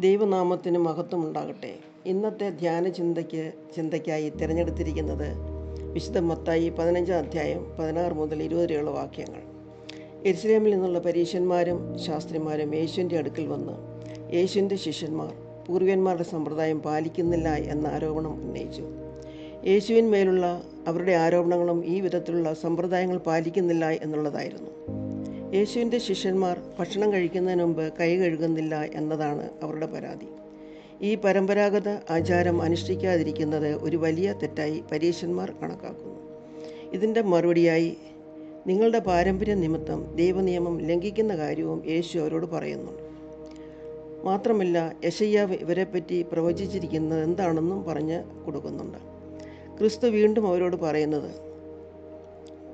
ദൈവനാമത്തിന് മഹത്വമുണ്ടാകട്ടെ. ഇന്നത്തെ ചിന്തയ്ക്കായി തിരഞ്ഞെടുത്തിരിക്കുന്നത് വിശുദ്ധ മത്തായി 15 അധ്യായം 16 മുതൽ 20 വരെയുള്ള വാക്യങ്ങൾ. യെരുശലേമിൽ നിന്നുള്ള പരീശന്മാരും ശാസ്ത്രിമാരും യേശുവിൻ്റെ അടുക്കൽ വന്ന് യേശുവിൻ്റെ ശിഷ്യന്മാർ പൂർവ്വന്മാരുടെ സമ്പ്രദായം പാലിക്കുന്നില്ല എന്ന ആരോപണം ഉന്നയിച്ചു. യേശുവിന്മേലുള്ള അവരുടെ ആരോപണങ്ങളും ഈ വിധത്തിലുള്ള സമ്പ്രദായങ്ങൾ പാലിക്കുന്നില്ല എന്നുള്ളതായിരുന്നു. യേശുവിൻ്റെ ശിഷ്യന്മാർ ഭക്ഷണം കഴിക്കുന്നതിന് മുമ്പ് കൈ കഴുകുന്നില്ല എന്നതാണ് അവരുടെ പരാതി. ഈ പരമ്പരാഗത ആചാരം അനുഷ്ഠിക്കാതിരിക്കുന്നത് ഒരു വലിയ തെറ്റായി പരീശന്മാർ കണക്കാക്കുന്നു. ഇതിൻ്റെ മറുപടിയായി നിങ്ങളുടെ പാരമ്പര്യ നിമിത്തം ദൈവനിയമം ലംഘിക്കുന്ന കാര്യവും യേശു അവരോട് പറയുന്നുണ്ട്. മാത്രമല്ല, യെശയ്യാവ് ഇവരെപ്പറ്റി പ്രവചിച്ചിരിക്കുന്നത് എന്താണെന്നും പറഞ്ഞ് കൊടുക്കുന്നുണ്ട്. ക്രിസ്തു വീണ്ടും അവരോട് പറയുന്നത്,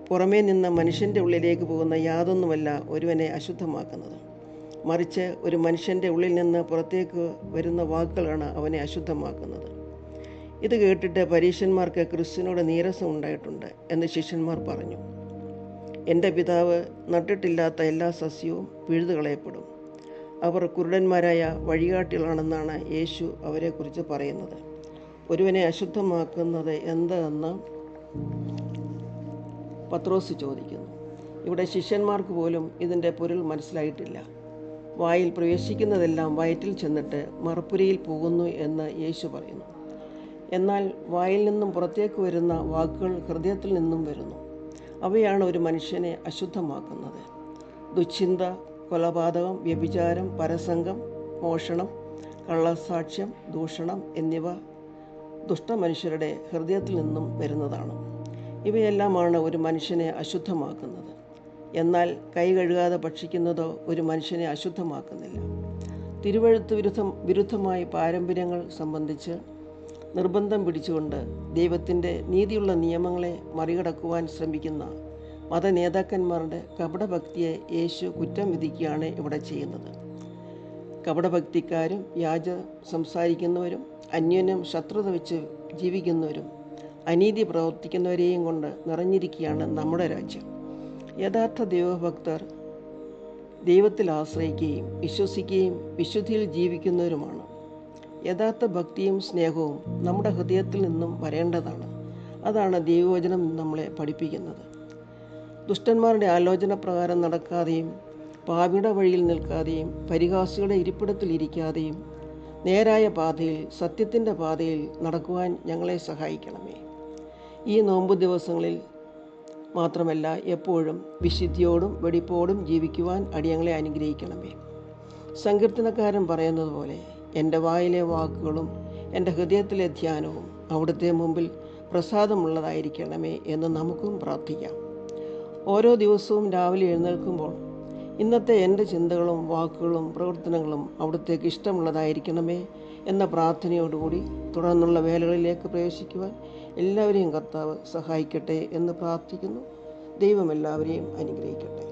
പുറമേ നിന്ന് മനുഷ്യൻ്റെ ഉള്ളിലേക്ക് പോകുന്ന യാതൊന്നുമല്ല ഒരുവനെ അശുദ്ധമാക്കുന്നത്, മറിച്ച് ഒരു മനുഷ്യൻ്റെ ഉള്ളിൽ നിന്ന് പുറത്തേക്ക് വരുന്ന വാക്കുകളാണ് അവനെ അശുദ്ധമാക്കുന്നത്. ഇത് കേട്ടിട്ട് പരീശന്മാർക്ക് ക്രിസ്തുവിനോട് നീരസം ഉണ്ടായിട്ടുണ്ട് എന്ന് ശിഷ്യന്മാർ പറഞ്ഞു. എൻ്റെ പിതാവ് നട്ടിട്ടില്ലാത്ത എല്ലാ സസ്യവും പിഴുതുകളയപ്പെടും. അവർ കുരുടന്മാരായ വഴികാട്ടികളാണെന്നാണ് യേശു അവരെക്കുറിച്ച് പറയുന്നത്. ഒരുവനെ അശുദ്ധമാക്കുന്നത് എന്തെന്ന് പത്രോസ് ചോദിക്കുന്നു. ഇവിടെ ശിഷ്യന്മാർക്ക് പോലും ഇതിൻ്റെ പൊരുൾ മനസ്സിലായിട്ടില്ല. വായിൽ പ്രവേശിക്കുന്നതെല്ലാം വയറ്റിൽ ചെന്നിട്ട് മറപ്പുരയിൽ പോകുന്നു എന്ന് യേശു പറയുന്നു. എന്നാൽ വായിൽ നിന്നും പുറത്തേക്ക് വരുന്ന വാക്കുകൾ ഹൃദയത്തിൽ നിന്നും വരുന്നു. അവയാണ് ഒരു മനുഷ്യനെ അശുദ്ധമാക്കുന്നത്. ദുശ്ചിന്ത, കൊലപാതകം, വ്യഭിചാരം, പരസംഗം, മോഷണം, കള്ളസാക്ഷ്യം, ദൂഷണം എന്നിവ ദുഷ്ടമനുഷ്യരുടെ ഹൃദയത്തിൽ നിന്നും വരുന്നതാണ്. ഇവയെല്ലാമാണ് ഒരു മനുഷ്യനെ അശുദ്ധമാക്കുന്നത്. എന്നാൽ കൈ കഴുകാതെ ഭക്ഷിക്കുന്നതോ ഒരു മനുഷ്യനെ അശുദ്ധമാക്കുന്നില്ല. തിരുവെഴുത്ത് വിരുദ്ധമായി പാരമ്പര്യങ്ങൾ സംബന്ധിച്ച് നിർബന്ധം പിടിച്ചുകൊണ്ട് ദൈവത്തിൻ്റെ നീതിയുള്ള നിയമങ്ങളെ മറികടക്കുവാൻ ശ്രമിക്കുന്ന മതനേതാക്കന്മാരുടെ കപടഭക്തിയെ യേശു കുറ്റം വിധിക്കുകയാണ് ഇവിടെ ചെയ്യുന്നത്. കപടഭക്തിക്കാരും വ്യാജ സംസാരിക്കുന്നവരും അന്യോന്യം ശത്രുത വെച്ച് ജീവിക്കുന്നവരും അനീതി പ്രവർത്തിക്കുന്നവരെയും കൊണ്ട് നിറഞ്ഞിരിക്കുകയാണ് നമ്മുടെ രാജ്യം. യഥാർത്ഥ ദൈവഭക്തർ ദൈവത്തിൽ ആശ്രയിക്കുകയും വിശ്വസിക്കുകയും വിശുദ്ധിയിൽ ജീവിക്കുന്നവരുമാണ്. യഥാർത്ഥ ഭക്തിയും സ്നേഹവും നമ്മുടെ ഹൃദയത്തിൽ നിന്നും വരേണ്ടതാണ്. അതാണ് ദൈവവചനം നമ്മളെ പഠിപ്പിക്കുന്നത്. ദുഷ്ടന്മാരുടെ ആലോചന പ്രകാരം നടക്കാതെയും പാപിയുടെ വഴിയിൽ നിൽക്കാതെയും പരിഹാസികളുടെ ഇരിപ്പിടത്തിൽ ഇരിക്കാതെയും നേരായ പാതയിൽ, സത്യത്തിൻ്റെ പാതയിൽ നടക്കുവാൻ ഞങ്ങളെ സഹായിക്കണമേ. ഈ നോമ്പ് ദിവസങ്ങളിൽ മാത്രമല്ല, എപ്പോഴും വിശുദ്ധിയോടും വെടിപ്പോടും ജീവിക്കുവാൻ അടിയങ്ങളെ അനുഗ്രഹിക്കണമേ. സങ്കീർത്തനക്കാരൻ പറയുന്നത് പോലെ, എൻ്റെ വായിലെ വാക്കുകളും എൻ്റെ ഹൃദയത്തിലെ ധ്യാനവും അവിടുത്തെ മുമ്പിൽ പ്രസാദമുള്ളതായിരിക്കണമേ എന്ന് നമുക്കും പ്രാർത്ഥിക്കാം. ഓരോ ദിവസവും രാവിലെ എഴുന്നേൽക്കുമ്പോൾ ഇന്നത്തെ എൻ്റെ ചിന്തകളും വാക്കുകളും പ്രവർത്തനങ്ങളും അവിടുത്തേക്ക് ഇഷ്ടമുള്ളതായിരിക്കണമേ എന്ന പ്രാർത്ഥനയോടുകൂടി തുടർന്നുള്ള വേലകളിലേക്ക് പ്രവേശിക്കുവാൻ എല്ലാവരെയും കർത്താവ് സഹായിക്കട്ടെ എന്ന് പ്രാർത്ഥിക്കുന്നു. ദൈവം എല്ലാവരെയും അനുഗ്രഹിക്കട്ടെ.